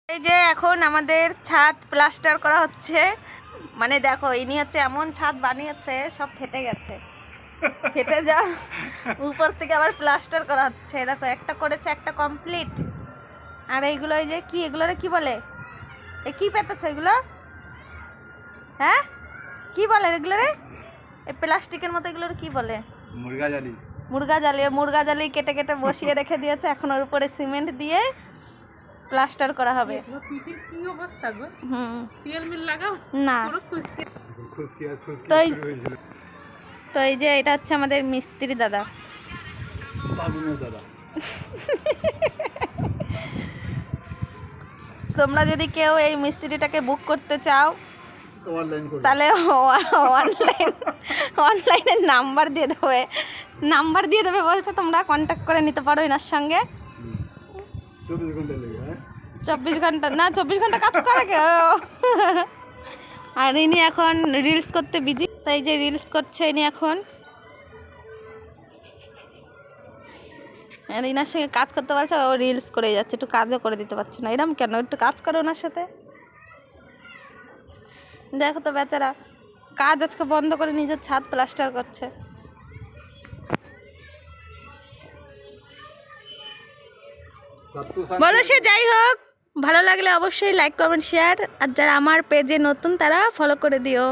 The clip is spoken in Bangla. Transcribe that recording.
এই যে এখন আমাদের ছাদ প্লাস্টার করা হচ্ছে। মানে দেখো ইনি হচ্ছে এমন ছাদ বানিয়েছে সব ফেটে গেছে, ফেটে যা উপর থেকে আবার প্লাস্টার করা হচ্ছে। দেখো একটা করেছে, একটা কমপ্লিট। আর এইগুলো এই যে কি, এগুলোরে কি বলে? এ কি পেতেছে এগুলো? হ্যাঁ কি বলে এগুলো রে? এই প্লাস্টিকের মতো এগুলোর কি বলে? মুরগা জালি। মুরগা জালি। মুরগা জালি কেটে কেটে বসিয়ে রেখে দিয়েছে, এখন ওর উপরে সিমেন্ট দিয়ে প্লাস্টার করা হবে। কি অবস্থা গো? তেল মিল লাগাও না পুরো খুশকি তো এই যে এটা হচ্ছে আমাদের মিস্ত্রি দাদা। তোমরা যদি কেউ এই মিস্ত্রিটাকে বুক করতে চাও তাহলে অনলাইনে নাম্বার দিয়ে দেবে বলছে, তোমরা কন্ট্যাক্ট করে নিতে পারো এনার সঙ্গে। 24 ঘন্টা না, 24 ঘন্টা কাজ করে কেউ। আর ইনি এখন রিলস করতে বিজি, তাই যে রিলস করছে ইনি এখন। আর ইনার সঙ্গে কাজ করতে পারছে, ও রিলস করে যাচ্ছে, একটু কাজও করে দিতে পারছে না। এরকম কেন? একটু কাজ করো ওনার সাথে। দেখো তো বেচারা কাজ আজকে বন্ধ করে নিজের ছাদ প্লাস্টার করছে। বলো সে যাই হোক, ভালো লাগলে অবশ্যই লাইক কমেন্ট শেয়ার, আর যারা আমার পেজে নতুন তারা ফলো করে দিও।